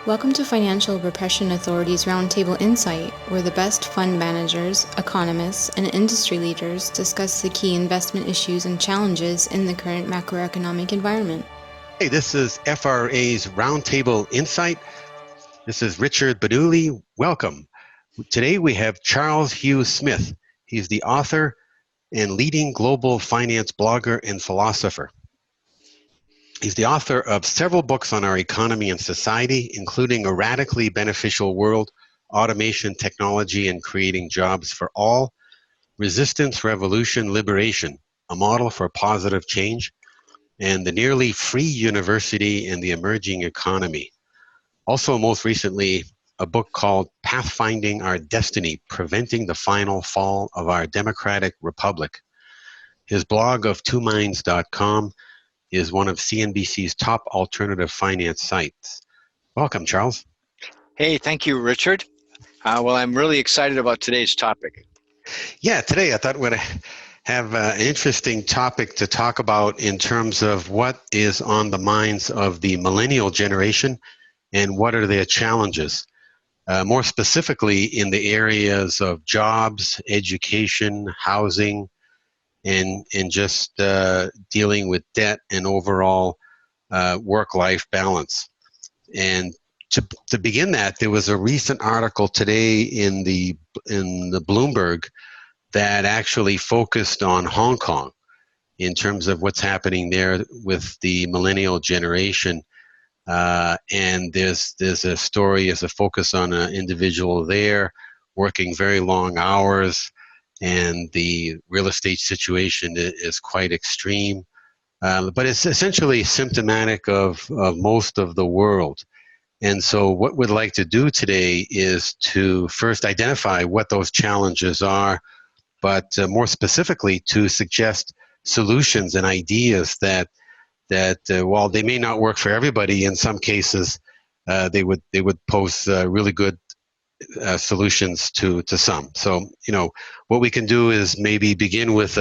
Welcome to Financial Repression Authority's Roundtable Insight, where the best fund managers, economists, and industry leaders discuss the key investment issues and challenges in the current macroeconomic environment. Hey, this is FRA's Roundtable Insight. This is Richard Baduli. Welcome. Today we have Charles Hugh Smith. He's the author and leading global finance blogger and philosopher. He's the author of several books on our economy and society, including A Radically Beneficial World, Automation, Technology, and Creating Jobs for All, Resistance, Revolution, Liberation, A Model for Positive Change, and The Nearly Free University and the Emerging Economy. Also, most recently, a book called Pathfinding Our Destiny, Preventing the Final Fall of Our Democratic Republic. His blog of twominds.com is one of CNBC's top alternative finance sites. Welcome, Charles. Hey, thank you, Richard. Well, I'm really excited about today's topic. Yeah, today I thought we'd have an interesting topic to talk about in terms of what is on the minds of the millennial generation and what are their challenges. More specifically in the areas of jobs, education, housing, and just dealing with debt and overall work-life balance. And to begin that, there was a recent article today in the Bloomberg that actually focused on Hong Kong in terms of what's happening there with the millennial generation. And there's a story, there's a focus on an individual there working very long hours, and the real estate situation is quite extreme. But it's essentially symptomatic of most of the world. And so what we'd like to do today is to first identify what those challenges are, but more specifically to suggest solutions and ideas that while they may not work for everybody, in some cases they would pose really good solutions to some. So, what we can do is maybe begin with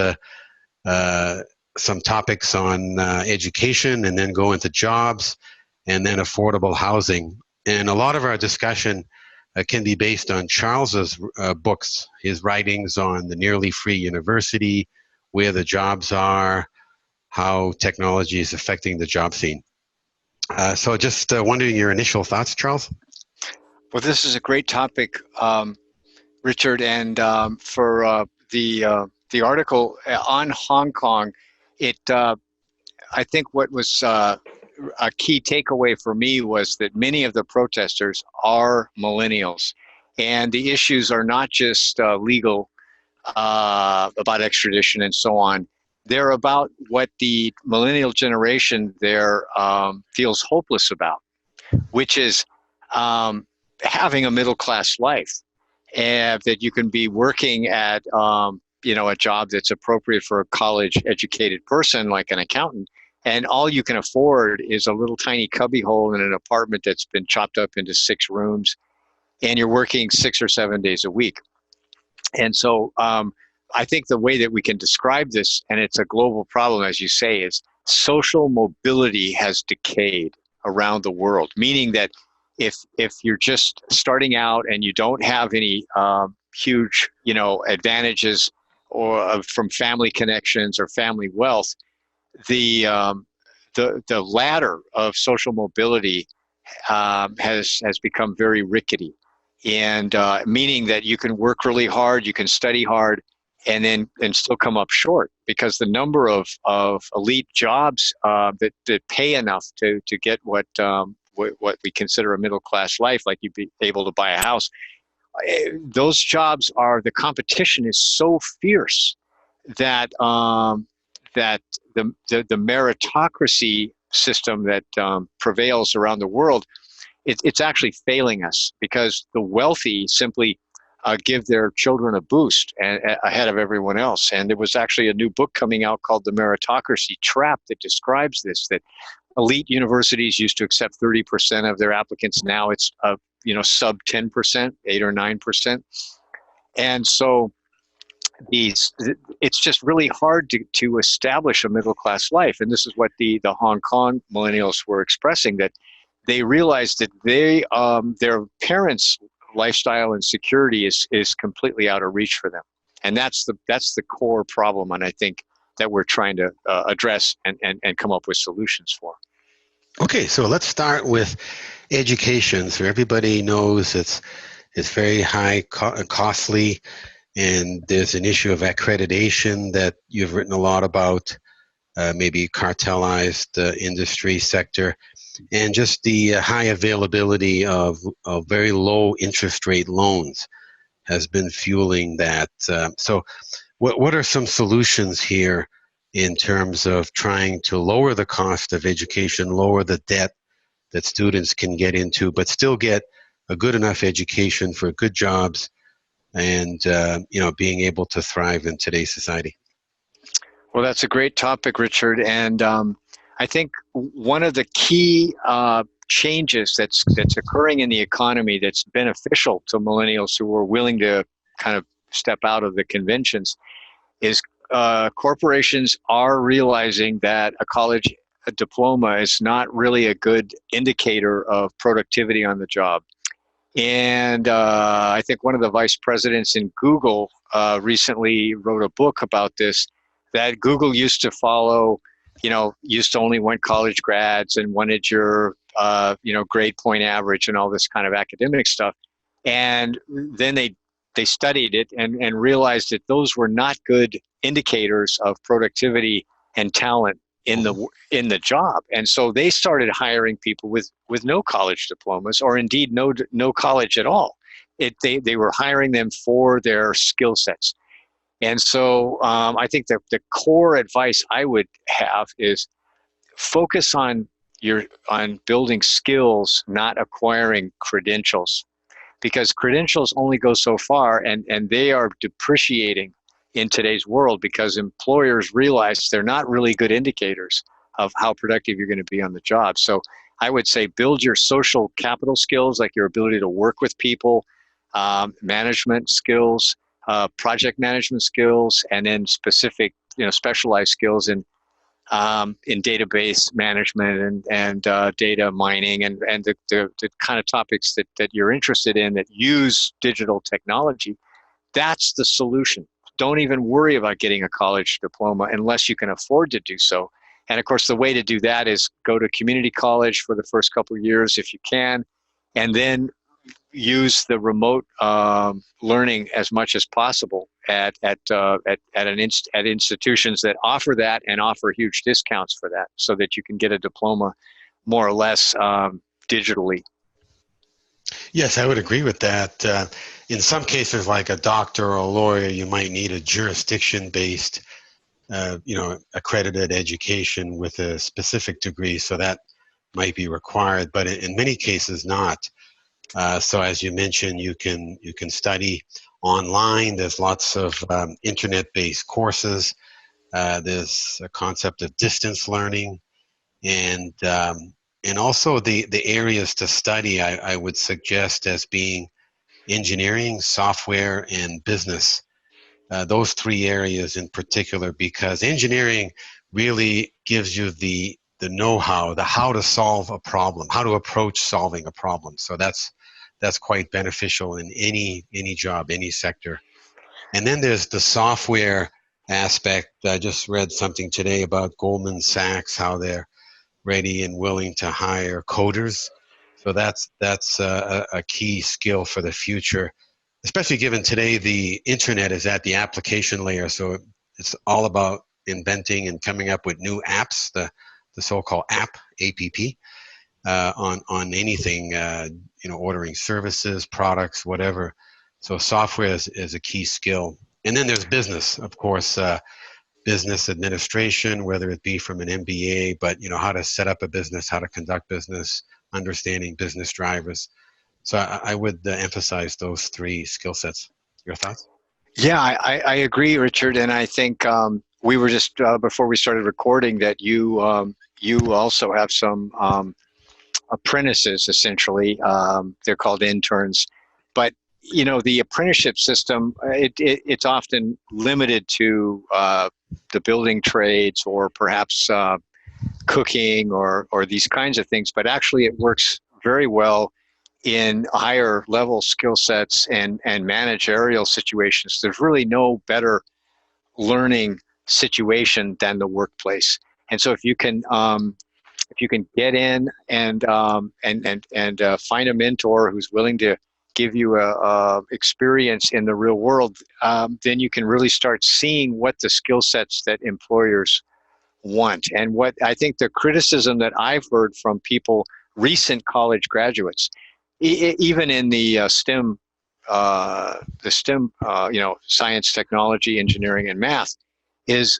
some topics on education, and then go into jobs, and then affordable housing. And a lot of our discussion can be based on Charles's books, his writings on the Nearly Free University, where the jobs are, how technology is affecting the job scene. So just wondering your initial thoughts, Charles? Well, this is a great topic, Richard, and for the article on Hong Kong, I think what was a key takeaway for me was that many of the protesters are millennials, and the issues are not just legal about extradition and so on. They're about what the millennial generation there feels hopeless about, which is having a middle-class life, and that you can be working at a job that's appropriate for a college-educated person like an accountant, and all you can afford is a little tiny cubbyhole in an apartment that's been chopped up into 6 rooms, and you're working 6 or 7 days a week. And so I think the way that we can describe this, and it's a global problem, as you say, is social mobility has decayed around the world, meaning that if you're just starting out and you don't have any huge advantages or from family connections or family wealth, the ladder of social mobility has become very rickety, and meaning that you can work really hard, you can study hard, and still come up short, because the number of elite jobs that pay enough to get what we consider a middle class life, like you'd be able to buy a house, those jobs the competition is so fierce that the meritocracy system that prevails around the world, it's actually failing us, because the wealthy simply give their children a boost ahead of everyone else. And there was actually a new book coming out called The Meritocracy Trap that describes this, that elite universities used to accept 30% of their applicants. Now it's sub 10%, 8 or 9%. And so it's just really hard to establish a middle class life. And this is what the Hong Kong millennials were expressing, that they realize that their parents' lifestyle and security is completely out of reach for them, and that's the core problem, and I think that we're trying to address and come up with solutions for. Okay, so let's start with education. So everybody knows it's very costly, and there's an issue of accreditation that you've written a lot about, maybe cartelized industry sector, and just the high availability of very low interest rate loans has been fueling that. So what are some solutions here in terms of trying to lower the cost of education, lower the debt that students can get into, but still get a good enough education for good jobs and being able to thrive in today's society? Well, that's a great topic, Richard, and I think one of the key changes that's occurring in the economy that's beneficial to millennials who are willing to kind of step out of the conventions is corporations are realizing that a diploma is not really a good indicator of productivity on the job. And I think one of the vice presidents in Google recently wrote a book about this, that Google used to follow, used to only want college grads and wanted your, grade point average and all this kind of academic stuff. And then they studied it and realized that those were not good indicators of productivity and talent in the job. And so they started hiring people with no college diplomas, or indeed no college at all. They were hiring them for their skill sets. And so I think that the core advice I would have is focus on building skills, not acquiring credentials, because credentials only go so far, and they are depreciating in today's world because employers realize they're not really good indicators of how productive you're going to be on the job. So I would say build your social capital skills, like your ability to work with people, management skills, project management skilds, and then specific, specialized skills in database management and data mining and the kind of topics that you're interested in that use digital technology. That's the solution. Don't even worry about getting a college diploma unless you can afford to do so. And of course, the way to do that is go to community college for the first couple of years if you can, and then use the remote learning as much as possible at institutions that offer that and offer huge discounts for that, so that you can get a diploma more or less digitally. Yes, I would agree with that. In some cases, like a doctor or a lawyer, you might need a jurisdiction-based, accredited education with a specific degree, so that might be required. But in many cases, not. So as you mentioned, you can study online. There's lots of internet-based courses. There's a concept of distance learning, and also the areas to study. I would suggest as being engineering, software, and business. Those three areas in particular, because engineering really gives you the know-how, the how to solve a problem, how to approach solving a problem. So that's quite beneficial in any job, any sector. And then there's the software aspect. I just read something today about Goldman Sachs, how they're ready and willing to hire coders. So that's a key skill for the future, especially given today the internet is at the application layer. So it's all about inventing and coming up with new apps, the so-called app, on anything, ordering services, products, whatever. So software is a key skill. And then there's business, of course, business administration, whether it be from an MBA, but how to set up a business, how to conduct business, understanding business drivers. So I would emphasize those three skill sets. Your thoughts? Yeah, I agree, Richard, and I think we were just before we started recording that you also have some apprentices, essentially. They're called interns, but the apprenticeship system, it's often limited to the building trades, or perhaps cooking or these kinds of things, but actually it works very well in higher level skill sets and managerial situations. There's really no better learning situation than the workplace. And so if you can get in and find a mentor who's willing to give you a experience in the real world, then you can really start seeing what the skill sets that employers want. And what I think the criticism that I've heard from people, recent college graduates, even in the STEM, science, technology, engineering, and math, is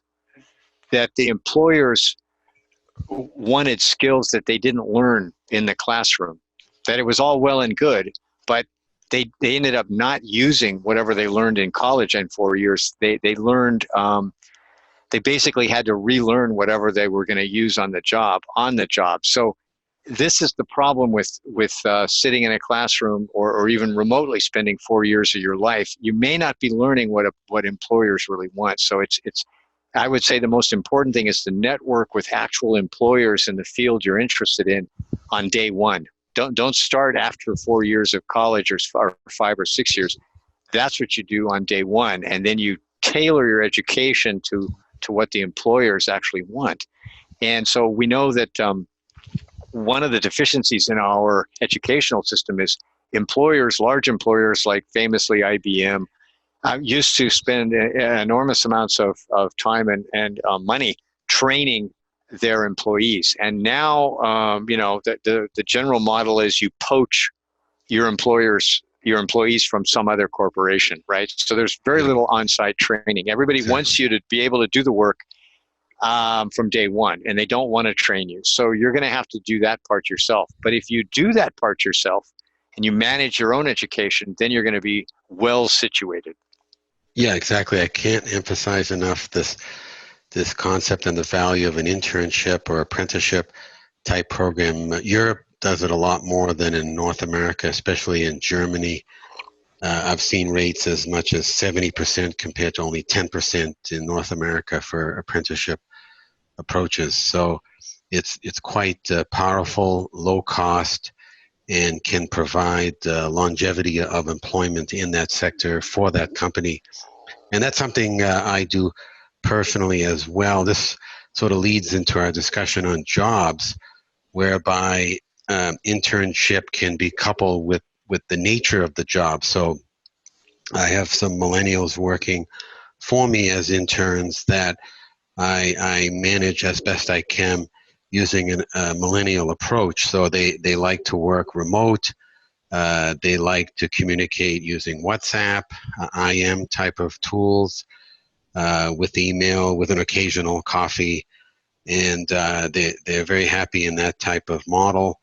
that the employers wanted skills that they didn't learn in the classroom. That it was all well and good, but they ended up not using whatever they learned in college in 4 years. They learned. They basically had to relearn whatever they were going to use on the job. So this is the problem with sitting in a classroom or even remotely spending 4 years of your life. You may not be learning what employers really want. So it's I would say the most important thing is to network with actual employers in the field you're interested in on day one. Don't start after 4 years of college or 5 or 6 years. That's what you do on day one, and then you tailor your education to what the employers actually want. And so we know that one of the deficiencies in our educational system is large employers like famously IBM, used to spend enormous amounts of time and money training their employees. And now, the general model is you poach your employees from some other corporation, right? So there's very little on-site training. Everybody wants you to be able to do the work from day one, and they don't want to train you. So you're going to have to do that part yourself. But if you do that part yourself and you manage your own education, then you're going to be well situated. Yeah, exactly. I can't emphasize enough this concept and the value of an internship or apprenticeship type program. Europe does it a lot more than in North America, especially in Germany. I've seen rates as much as 70% compared to only 10% in North America for apprenticeship approaches. So it's quite powerful, low cost, and can provide longevity of employment in that sector for that company. And that's something I do personally as well. This sort of leads into our discussion on jobs, whereby internship can be coupled with the nature of the job. So I have some millennials working for me as interns that I manage as best I can using a millennial approach. So they like to work remote. They like to communicate using WhatsApp, IM type of tools, with email, with an occasional coffee. And they're very happy in that type of model,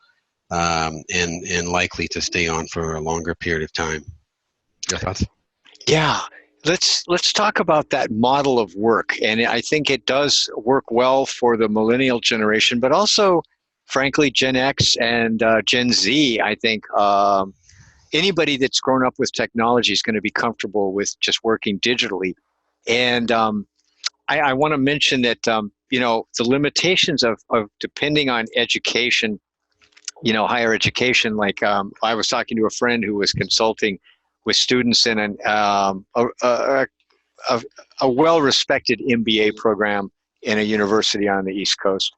and likely to stay on for a longer period of time. Your thoughts? Yeah, let's talk about that model of work. And I think it does work well for the millennial generation, but also, frankly, Gen X and Gen Z. I think anybody that's grown up with technology is going to be comfortable with just working digitally. And I want to mention that the limitations of depending on education, higher education. Like I was talking to a friend who was consulting with students in a well-respected MBA program in a university on the East Coast,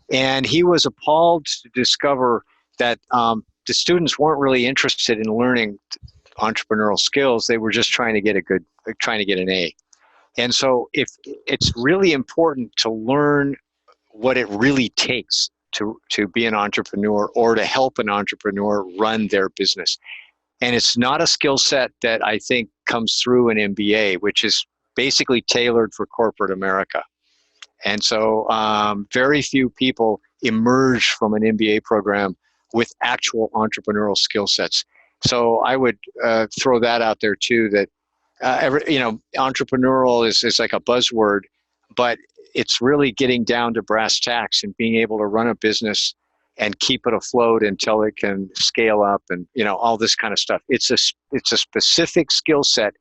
and he was appalled to discover that the students weren't really interested in learning entrepreneurial skills. They were just trying to get an A. And so it's really important to learn what it really takes to be an entrepreneur or to help an entrepreneur run their business. And it's not a skill set that I think comes through an MBA, which is basically tailored for corporate America. And so very few people emerge from an MBA program with actual entrepreneurial skill sets. So I would throw that out there too, that entrepreneurial is like a buzzword, but it's really getting down to brass tacks and being able to run a business and keep it afloat until it can scale up and all this kind of stuff. It's a specific skill set,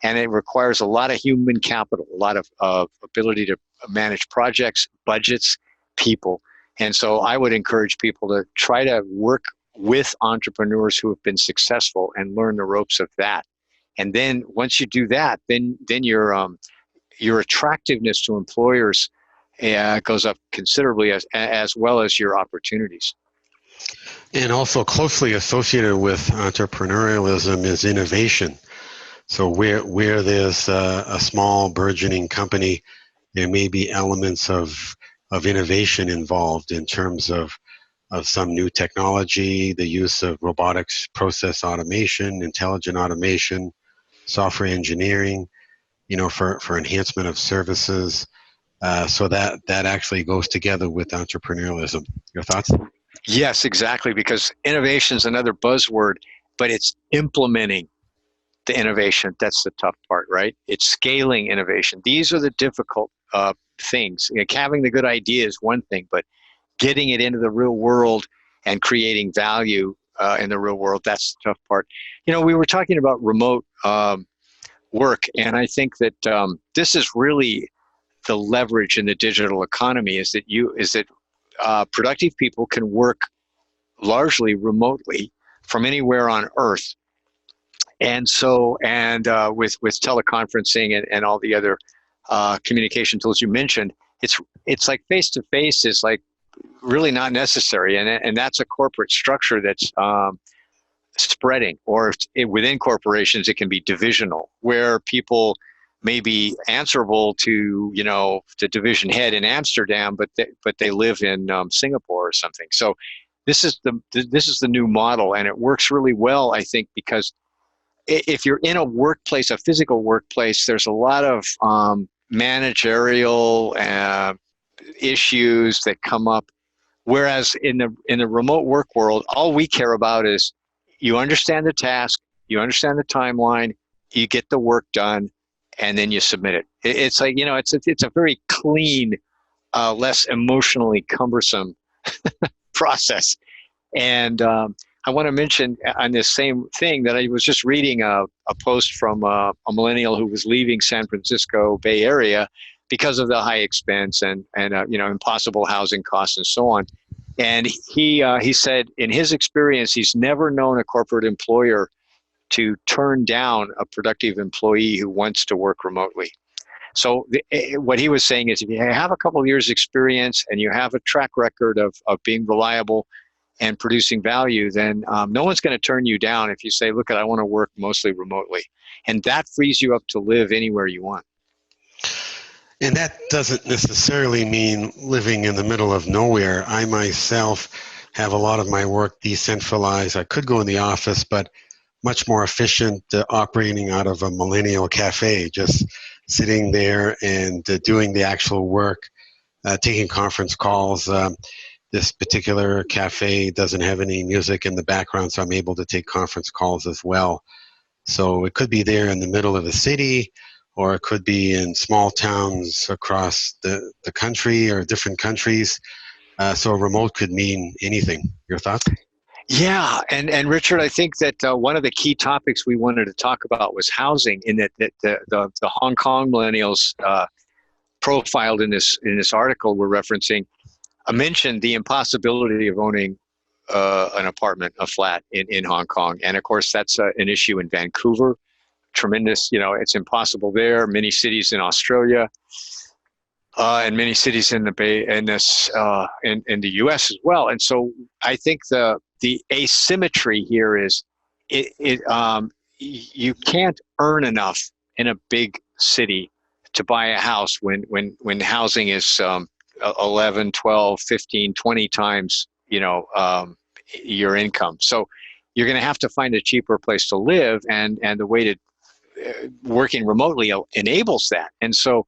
and it requires a lot of human capital, a lot of ability to manage projects, budgets, people. And so I would encourage people to try to work with entrepreneurs who have been successful and learn the ropes of that. And then once you do that, then your attractiveness to employers goes up considerably, as well as your opportunities. And also closely associated with entrepreneurialism is innovation. So where there's a small burgeoning company, there may be elements of innovation involved in terms of some new technology, the use of robotics, process automation, intelligent automation, software engineering, for enhancement of services. So that actually goes together with entrepreneurialism. Your thoughts? Yes, exactly, because innovation is another buzzword, but it's implementing the innovation. That's the tough part, right? It's scaling innovation. These are the difficult things. Like having the good idea is one thing, but getting it into the real world and creating value in the real world, that's the tough part. We were talking about remote work, and I think that this is really the leverage in the digital economy is that productive people can work largely remotely from anywhere on Earth. And so, with teleconferencing and all the other communication tools you mentioned, it's like face to face is like really not necessary, and that's a corporate structure that's spreading. Or within corporations, it can be divisional, where people may be answerable to the division head in Amsterdam, but they live in Singapore or something. So this is the new model, and it works really well, I think, because if you're in a workplace, a physical workplace, there's a lot of managerial issues that come up. Whereas in the remote work world, all we care about is you understand the task, you understand the timeline, you get the work done, and then you submit it. It's like it's a very clean, less emotionally cumbersome process. And I want to mention on this same thing that I was just reading a post from a millennial who was leaving San Francisco Bay Area because of the high expense and impossible housing costs and so on. And he said in his experience, he's never known a corporate employer to turn down a productive employee who wants to work remotely. So what he was saying is if you have a couple of years experience and you have a track record of being reliable and producing value, then no one's going to turn you down if you say, look, I want to work mostly remotely. And that frees you up to live anywhere you want. And that doesn't necessarily mean living in the middle of nowhere. I myself have a lot of my work decentralized. I could go in the office, but much more efficient operating out of a millennial cafe, just sitting there and doing the actual work, taking conference calls. This particular cafe doesn't have any music in the background, so I'm able to take conference calls as well. So it could be there in the middle of the city, or it could be in small towns across the country or different countries. So remote could mean anything. Your thoughts? Yeah, and Richard, I think that one of the key topics we wanted to talk about was housing, in that the Hong Kong millennials profiled in this article we're referencing mentioned the impossibility of owning an apartment, a flat in Hong Kong, and of course that's an issue in Vancouver. Tremendous, it's impossible there. Many cities in Australia, and many cities in the Bay, in the U.S. as well. And so I think the asymmetry here is you can't earn enough in a big city to buy a house when housing is 11, 12, 15, 20 times your income. So you're going to have to find a cheaper place to live, and the way to working remotely enables that. And so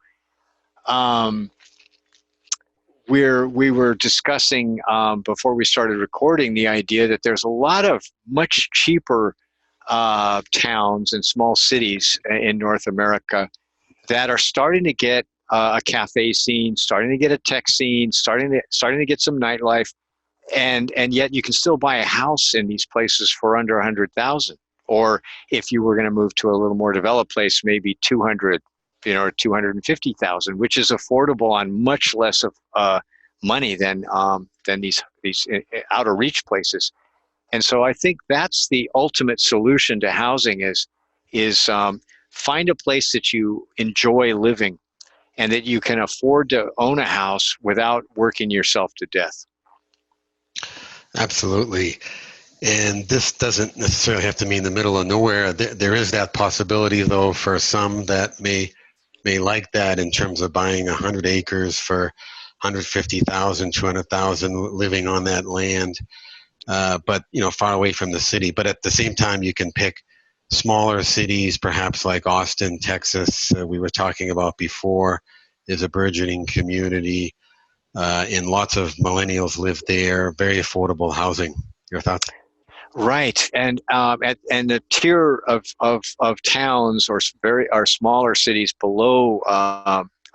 we were discussing before we started recording the idea that there's a lot of much cheaper towns and small cities in North America that are starting to get a cafe scene, starting to get a tech scene, starting to get some nightlife, and yet you can still buy a house in these places for under 100,000. Or if you were going to move to a little more developed place, maybe 200, or 250,000, which is affordable on much less of money than these out of reach places. And so I think that's the ultimate solution to housing is find a place that you enjoy living and that you can afford to own a house without working yourself to death. Absolutely. And this doesn't necessarily have to mean the middle of nowhere. There is that possibility, though, for some that may like that in terms of buying 100 acres for 150,000, 200,000, living on that land, but far away from the city. But at the same time, you can pick smaller cities, perhaps like Austin, Texas. We were talking about before. There's a burgeoning community, and lots of millennials live there. Very affordable housing. Your thoughts? Right, and the tier of towns or smaller cities below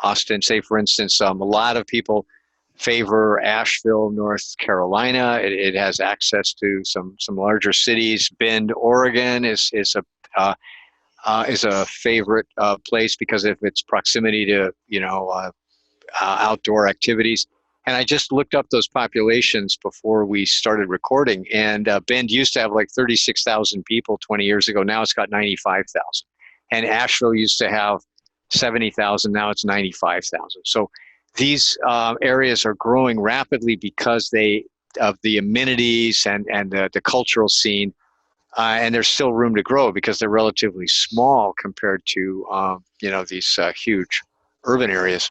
Austin, say for instance, a lot of people favor Asheville, North Carolina. It has access to some larger cities. Bend, Oregon is a favorite place because of its proximity to outdoor activities. And I just looked up those populations before we started recording. And Bend used to have like 36,000 people 20 years ago. Now it's got 95,000. And Asheville used to have 70,000. Now it's 95,000. So these areas are growing rapidly because of the amenities and the cultural scene. And there's still room to grow because they're relatively small compared to these huge urban areas.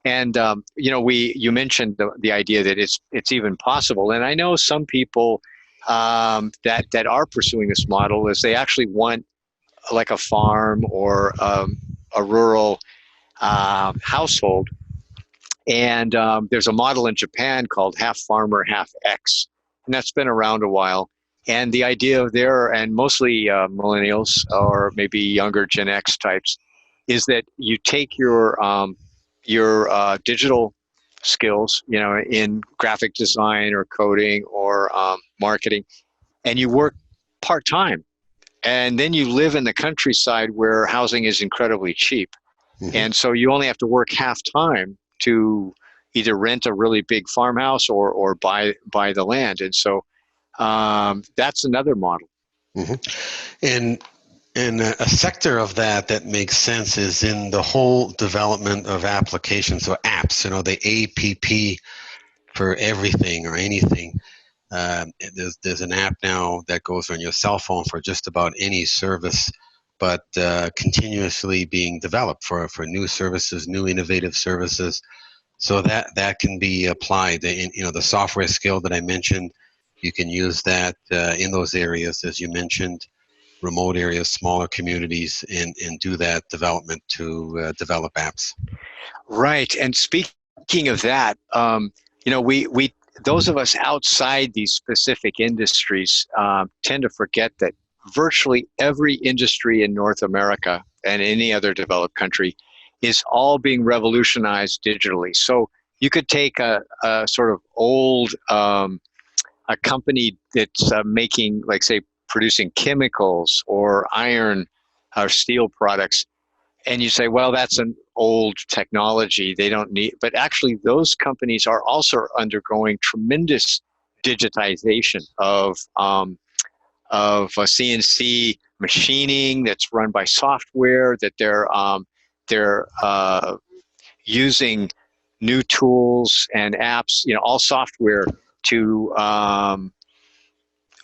And you mentioned the idea that it's even possible, and I know some people that are pursuing this model is they actually want like a farm or a rural household. And there's a model in Japan called half farmer, half X, and that's been around a while. And the idea of and mostly millennials or maybe younger Gen X types, is that you take your digital skills, in graphic design or coding or marketing, and you work part-time. And then you live in the countryside where housing is incredibly cheap. Mm-hmm. And so you only have to work half-time to either rent a really big farmhouse or buy the land. And so that's another model. Mm-hmm. And a sector of that makes sense is in the whole development of applications or apps, the APP for everything or anything. There's an app now that goes on your cell phone for just about any service, but continuously being developed for new services, new innovative services. So that can be applied. The software skill that I mentioned, you can use that in those areas, as you mentioned, remote areas, smaller communities, and do that development to develop apps. Right. And speaking of that, we those of us outside these specific industries tend to forget that virtually every industry in North America and any other developed country is all being revolutionized digitally. So you could take a sort of old a company that's making, like, say, producing chemicals or iron or steel products, and you say, well, that's an old technology, they don't need, but actually those companies are also undergoing tremendous digitization of CNC machining that's run by software, that they're using new tools and apps, all software to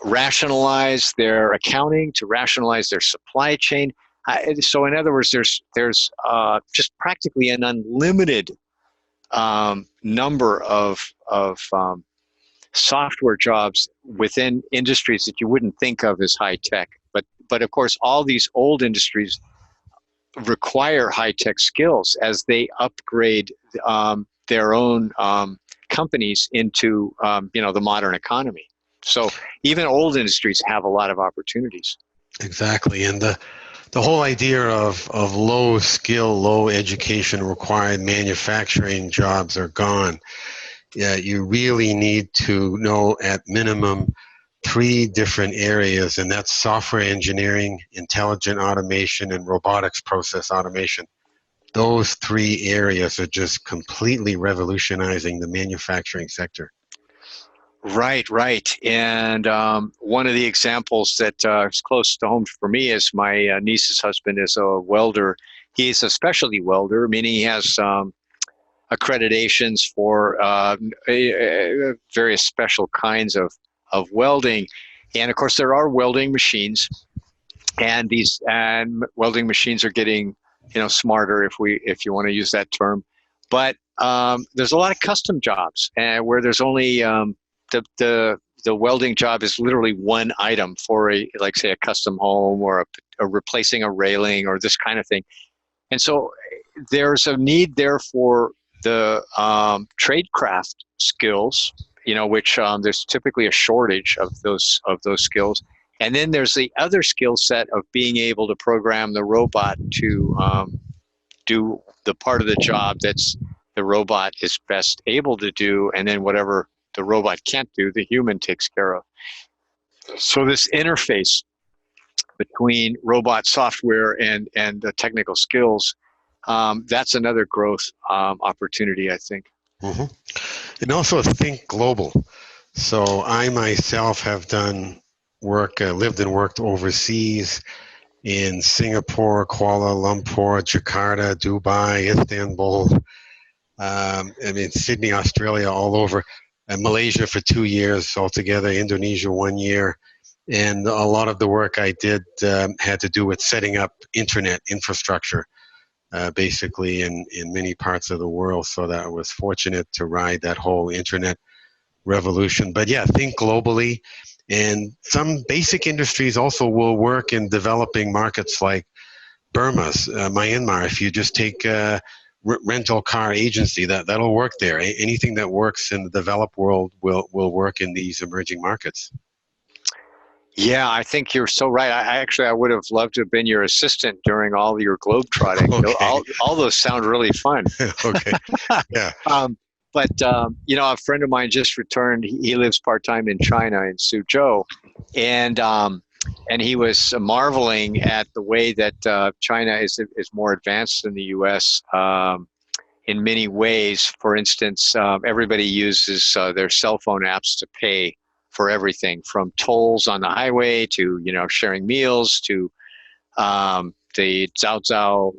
rationalize their accounting, to rationalize their supply chain. So in other words, there's just practically an unlimited number of software jobs within industries that you wouldn't think of as high tech. But of course, all these old industries require high tech skills as they upgrade their own companies into the modern economy. So even old industries have a lot of opportunities. Exactly, and the whole idea of low skill, low education required manufacturing jobs are gone. Yeah, you really need to know at minimum 3 different areas, and that's software engineering, intelligent automation, and robotics process automation. those three areas are just completely revolutionizing the manufacturing sector. Right, right. And one of the examples that is close to home for me is my niece's husband is a welder. He's a specialty welder, meaning he has accreditations for various special kinds of welding. And of course, there are welding machines, and these welding machines are getting, smarter, if you want to use that term. But there's a lot of custom jobs where there's only the welding job is literally one item for like say a custom home or a replacing a railing or this kind of thing. And so there's a need there for the tradecraft skills, which there's typically a shortage of those skills. And then there's the other skill set of being able to program the robot to do the part of the job that's the robot is best able to do, and then whatever the robot can't do, the human takes care of. So this interface between robot software and the technical skills, that's another growth opportunity, I think. Mm-hmm. And also think global. So I myself have done work, lived and worked overseas in Singapore, Kuala Lumpur, Jakarta, Dubai, Istanbul, Sydney, Australia, all over, and Malaysia for 2 years altogether, Indonesia 1 year. And a lot of the work I did had to do with setting up internet infrastructure, basically in many parts of the world. So that I was fortunate to ride that whole internet revolution. But yeah, think globally. And some basic industries also will work in developing markets like Burma's, Myanmar. If you just take rental car agency, that'll work there. Anything that works in the developed world will work in these emerging markets. Yeah, I think you're so right. I would have loved to have been your assistant during all your globetrotting. Okay. All those sound really fun. Okay. Yeah. But a friend of mine just returned. He lives part-time in China, in Suzhou, and he was marveling at the way that China is more advanced than the U.S. In many ways. For instance, everybody uses their cell phone apps to pay for everything, from tolls on the highway to sharing meals to the Zao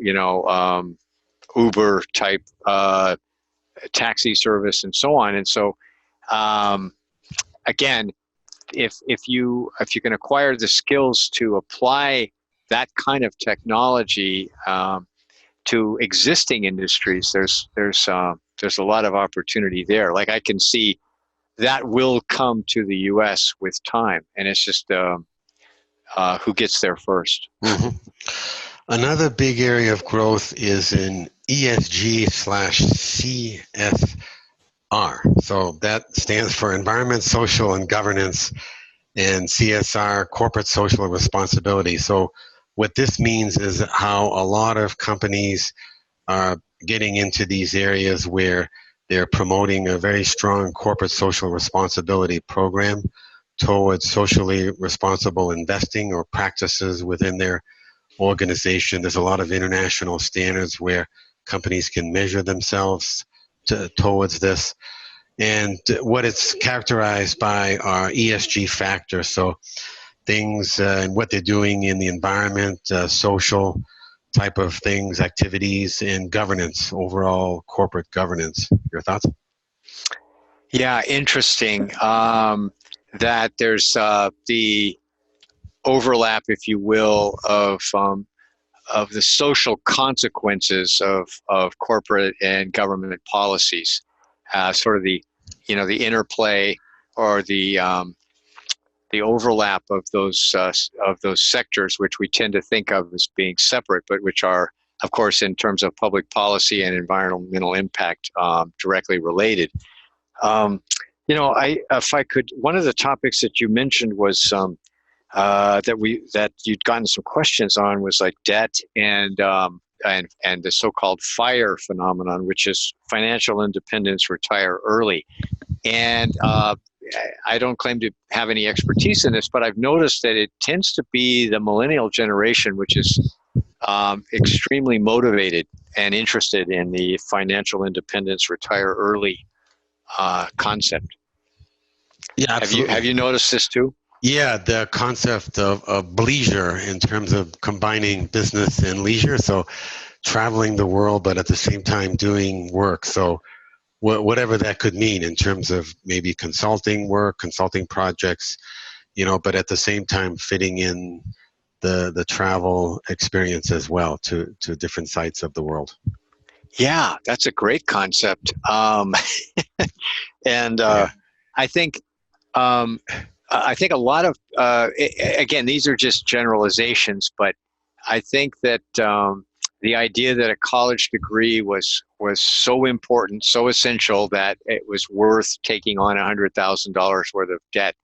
Uber type taxi service and so on. And so again, if you can acquire the skills to apply that kind of technology to existing industries, there's a lot of opportunity there. Like I can see that will come to the U.S. with time, and it's just who gets there first. Mm-hmm. Another big area of growth is in ESG/CSR. So that stands for Environment, Social, and Governance, and CSR, Corporate Social Responsibility. So what this means is how a lot of companies are getting into these areas where they're promoting a very strong corporate social responsibility program towards socially responsible investing or practices within their organization. There's a lot of international standards where companies can measure themselves towards this. And what it's characterized by are ESG factors. So things and what they're doing in the environment, social type of things, activities, and governance, overall corporate governance. Your thoughts? Yeah, interesting. That there's the overlap, if you will, of the social consequences of corporate and government policies, sort of the interplay or the overlap of those sectors, which we tend to think of as being separate, but which are, of course, in terms of public policy and environmental impact, directly related. If I could, one of the topics that you mentioned was that you'd gotten some questions on was like debt and the so-called FIRE phenomenon, which is financial independence, retire early. And I don't claim to have any expertise in this, but I've noticed that it tends to be the millennial generation, which is extremely motivated and interested in the financial independence, retire early concept. Yeah, absolutely. Have you noticed this too? Yeah, the concept of leisure in terms of combining business and leisure. So traveling the world, but at the same time doing work. So whatever that could mean in terms of maybe consulting work, consulting projects, but at the same time fitting in the travel experience as well to different sites of the world. Yeah, that's a great concept. And Yeah. I think I think a lot of again, these are just generalizations, but I think that the idea that a college degree was so important, so essential that it was worth taking on $100,000 worth of debt.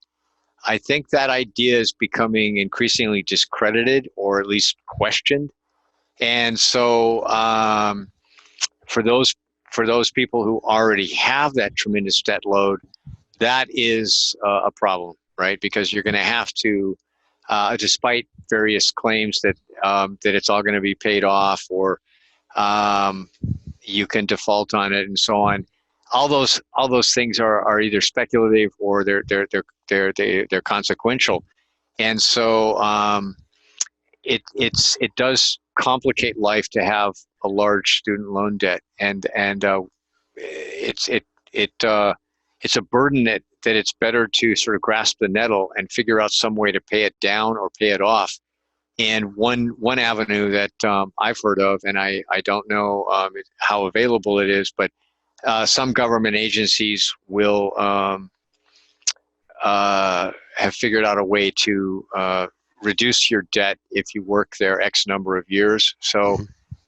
I think that idea is becoming increasingly discredited or at least questioned, and so for those people who already have that tremendous debt load, that is a problem, right? Because you're going to have to, despite various claims that that it's all going to be paid off, or you can default on it, and so on. All those things are either speculative or they're consequential, and so it does complicate life to have a large student loan debt, and it's it it it's a burden that it's better to sort of grasp the nettle and figure out some way to pay it down or pay it off. And one avenue that I've heard of, and I don't know how available it is, but some government agencies will have figured out a way to reduce your debt if you work there X number of years. So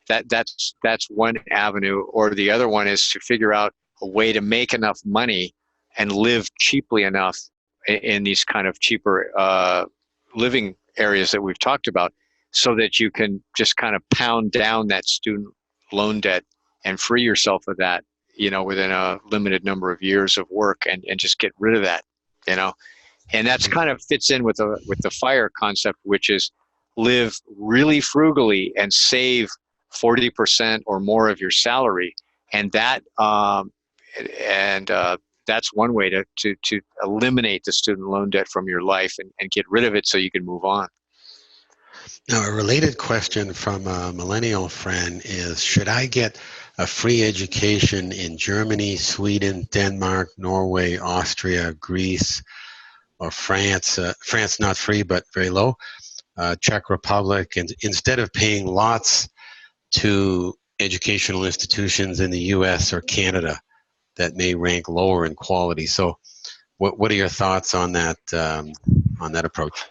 that's one avenue. Or the other one is to figure out a way to make enough money and live cheaply enough in these kind of cheaper living areas that we've talked about, so that you can just kind of pound down that student loan debt and free yourself of that, within a limited number of years of work, and just get rid of that, and that's kind of fits in with the FIRE concept, which is live really frugally and save 40% or more of your salary, and that's one way to eliminate the student loan debt from your life and get rid of it so you can move on. Now, a related question from a millennial friend is, should I get a free education in Germany, Sweden, Denmark, Norway, Austria, Greece, or France? France not free, but very low. Czech Republic, and instead of paying lots to educational institutions in the US or Canada that may rank lower in quality. So what are your thoughts on that approach?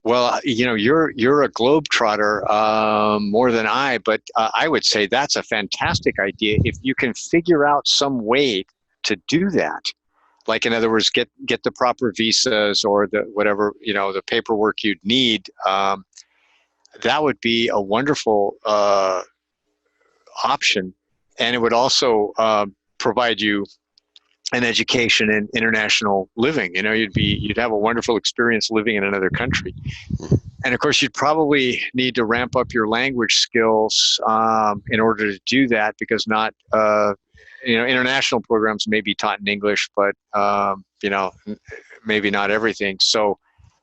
Well, you're a globetrotter more than I, but I would say that's a fantastic idea if you can figure out some way to do that. Like, in other words, get the proper visas or the whatever, the paperwork you'd need. That would be a wonderful option, and it would also provide you an education in international living. You'd have a wonderful experience living in another country. And of course, you'd probably need to ramp up your language skills in order to do that, because not, international programs may be taught in English, but, maybe not everything. So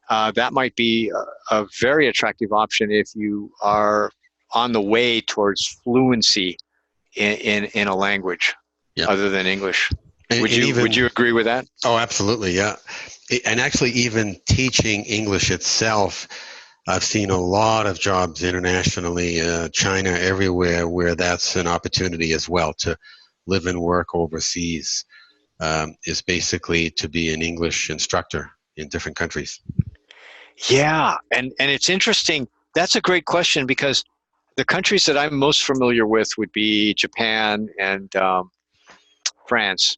that might be a very attractive option if you are on the way towards fluency in a language other than English. Would you agree with that? Oh, absolutely, yeah. And actually, even teaching English itself, I've seen a lot of jobs internationally, China, everywhere, where that's an opportunity as well to live and work overseas, is basically to be an English instructor in different countries. Yeah, and it's interesting. That's a great question, because the countries that I'm most familiar with would be Japan and France,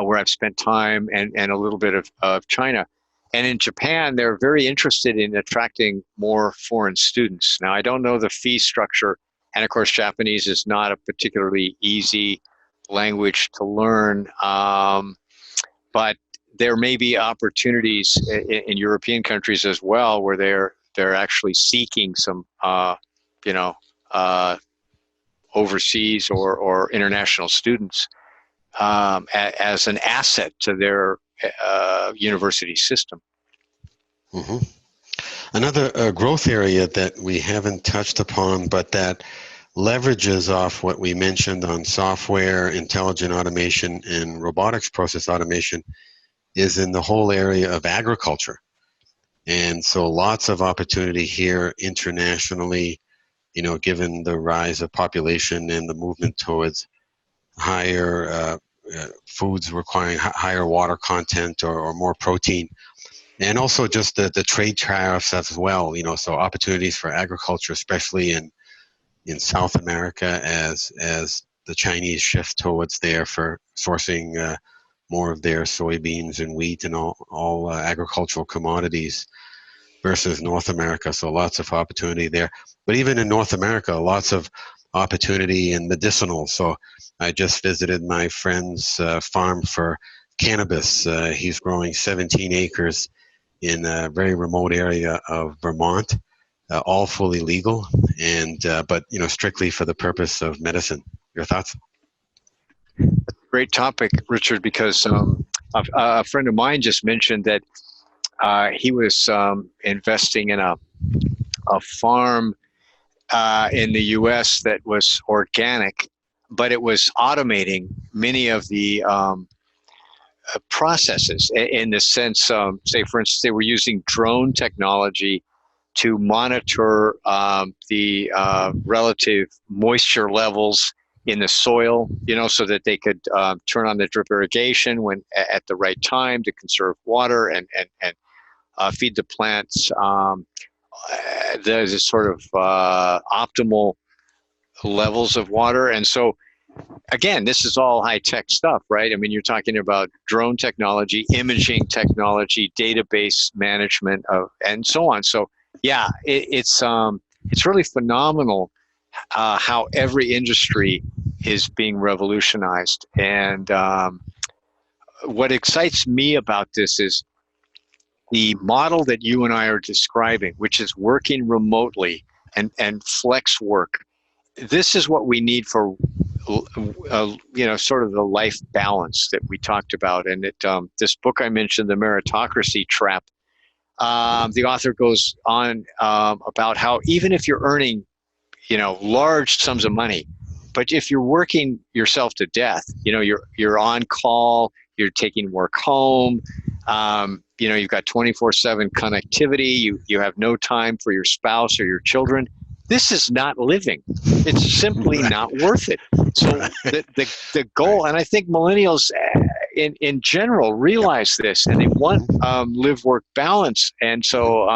where I've spent time, and a little bit of China. And in Japan, they're very interested in attracting more foreign students. Now, I don't know the fee structure, and of course, Japanese is not a particularly easy language to learn, but there may be opportunities in European countries as well, where they're actually seeking some, you know, overseas or international students as an asset to their university system. Mm-hmm. Another growth area that we haven't touched upon, but that leverages off what we mentioned on software, intelligent automation, and robotics process automation, is in the whole area of agriculture. And so lots of opportunity here internationally, you know, given the rise of population and the movement towards higher foods requiring higher water content or more protein. And also just the trade tariffs as well, you know, so opportunities for agriculture, especially in South America as the Chinese shift towards there for sourcing more of their soybeans and wheat and all agricultural commodities versus North America. So lots of opportunity there. But even in North America, lots of opportunity in medicinal. So I just visited my friend's farm for cannabis. He's growing 17 acres in a very remote area of Vermont, all fully legal, and but you know, strictly for the purpose of medicine. Your thoughts? Great topic, Richard, because a friend of mine just mentioned that he was investing in a farm in the U.S. that was organic, but it was automating many of the processes in the sense, say, for instance, they were using drone technology to monitor the relative moisture levels in the soil, you know, so that they could turn on the drip irrigation when at the right time to conserve water and feed the plants the sort of optimal levels of water. And so, again, this is all high-tech stuff, right? I mean, you're talking about drone technology, imaging technology, database management, and so on. So, yeah, it's really phenomenal how every industry is being revolutionized. And what excites me about this is the model that you and I are describing, which is working remotely and flex work. This is what we need for, you know, sort of the life balance that we talked about. And this book I mentioned, The Meritocracy Trap, the author goes on about how even if you're earning, you know, large sums of money, but if you're working yourself to death, you know, you're on call, you're taking work home, you know, you've got 24/7 connectivity, you have no time for your spouse or your children. This is not living. It's simply not worth it. So the goal, and I think millennials in general realize this, and they want live-work balance. And so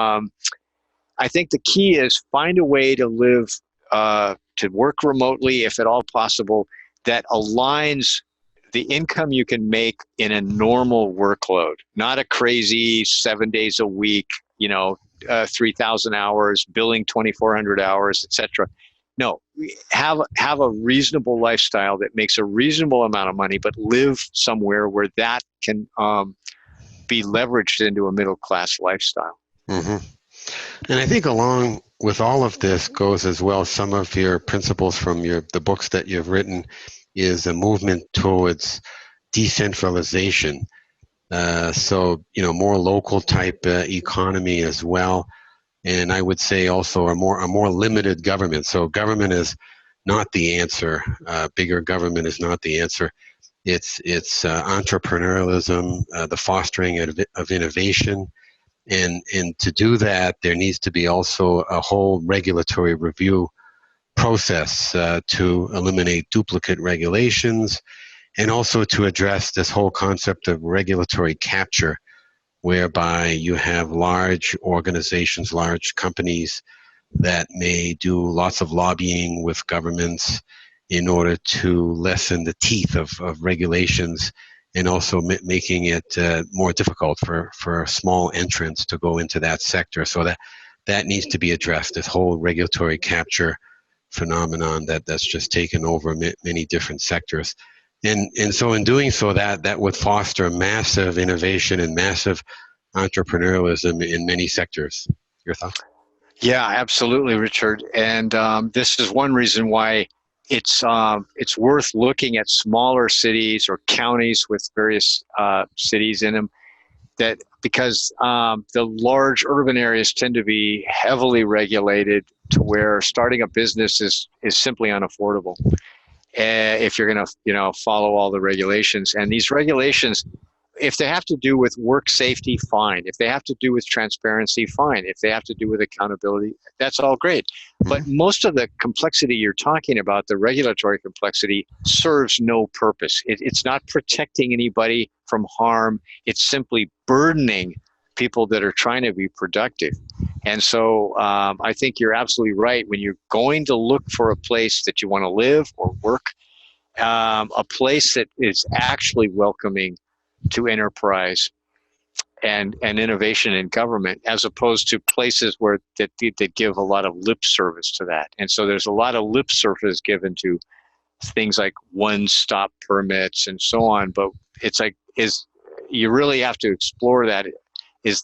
I think the key is find a way to live, to work remotely, if at all possible, that aligns the income you can make in a normal workload, not a crazy 7 days a week, you know, 3,000 hours, billing 2,400 hours, etc. No, have a reasonable lifestyle that makes a reasonable amount of money, but live somewhere where that can be leveraged into a middle-class lifestyle. Mm-hmm. And I think along with all of this goes as well some of your principles from the books that you've written is a movement towards decentralization. So, you know, more local type economy as well. And I would say also a more limited government. So government is not the answer. Bigger government is not the answer. It's entrepreneurialism, the fostering of innovation. And to do that, there needs to be also a whole regulatory review process to eliminate duplicate regulations and also to address this whole concept of regulatory capture, whereby you have large organizations, large companies that may do lots of lobbying with governments in order to lessen the teeth of regulations and also making it more difficult for small entrants to go into that sector. So that needs to be addressed, this whole regulatory capture phenomenon that's just taken over many different sectors. And so in doing so, that would foster massive innovation and massive entrepreneurialism in many sectors. Your thoughts? Yeah, absolutely, Richard. And this is one reason why it's worth looking at smaller cities or counties with various cities in them. That because the large urban areas tend to be heavily regulated to where starting a business is simply unaffordable if you're going to follow all the regulations. And these regulations, if they have to do with work safety, fine. If they have to do with transparency, fine. If they have to do with accountability, that's all great. But most of the complexity you're talking about, the regulatory complexity, serves no purpose. It's not protecting anybody from harm. It's simply burdening people that are trying to be productive. And so I think you're absolutely right. When you're going to look for a place that you want to live or work, a place that is actually welcoming to enterprise and innovation in government, as opposed to places where that give a lot of lip service to that. And so there's a lot of lip service given to things like one-stop permits and so on. But it's like, you really have to explore that. Is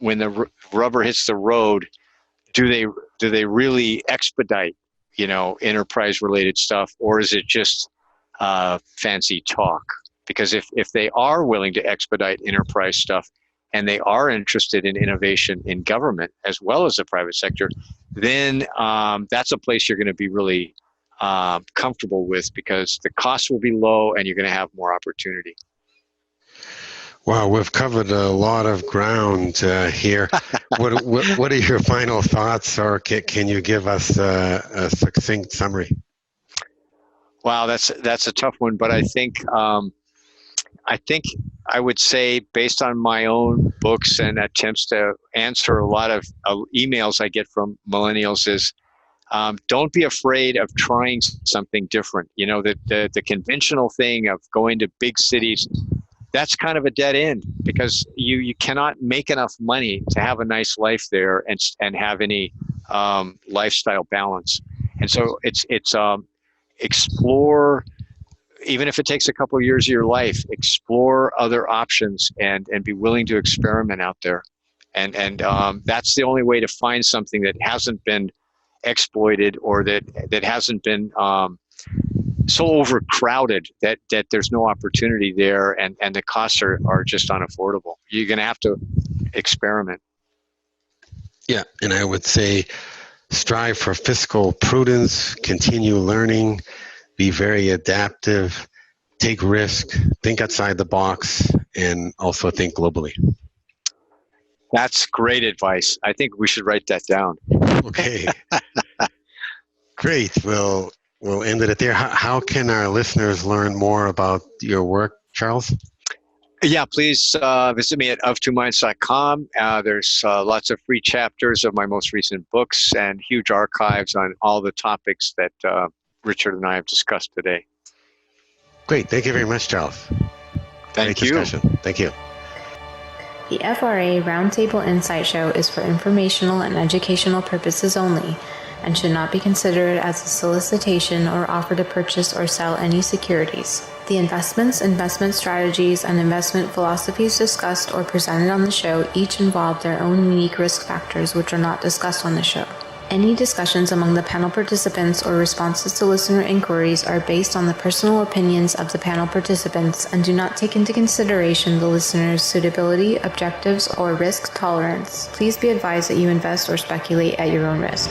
when the rubber hits the road, do they really expedite enterprise-related stuff, or is it just fancy talk? Because if they are willing to expedite enterprise stuff and they are interested in innovation in government as well as the private sector, then that's a place you're going to be really comfortable with, because the costs will be low and you're going to have more opportunity. Wow, we've covered a lot of ground here. What are your final thoughts, or can you give us a succinct summary? Wow, that's a tough one, but I think I would say, based on my own books and attempts to answer a lot of emails I get from millennials, is don't be afraid of trying something different. The conventional thing of going to big cities, that's kind of a dead end, because you cannot make enough money to have a nice life there and have any lifestyle balance. And so it's explore. Even if it takes a couple of years of your life, explore other options and be willing to experiment out there. And that's the only way to find something that hasn't been exploited, or that hasn't been so overcrowded that there's no opportunity there, and the costs are just unaffordable. You're going to have to experiment. Yeah, and I would say strive for fiscal prudence, continue learning, be very adaptive, take risk, think outside the box, and also think globally. That's great advice. I think we should write that down. Okay. Great. We'll end it there. How can our listeners learn more about your work, Charles? Yeah, please visit me at of2minds.com. There's lots of free chapters of my most recent books and huge archives on all the topics that Richard and I have discussed today. Great. Thank you very much, Charles. Thank you. Great discussion. Thank you. The FRA Roundtable Insight Show is for informational and educational purposes only, and should not be considered as a solicitation or offer to purchase or sell any securities. The investments, investment strategies, and investment philosophies discussed or presented on the show each involve their own unique risk factors, which are not discussed on the show. Any discussions among the panel participants or responses to listener inquiries are based on the personal opinions of the panel participants and do not take into consideration the listener's suitability, objectives, or risk tolerance. Please be advised that you invest or speculate at your own risk.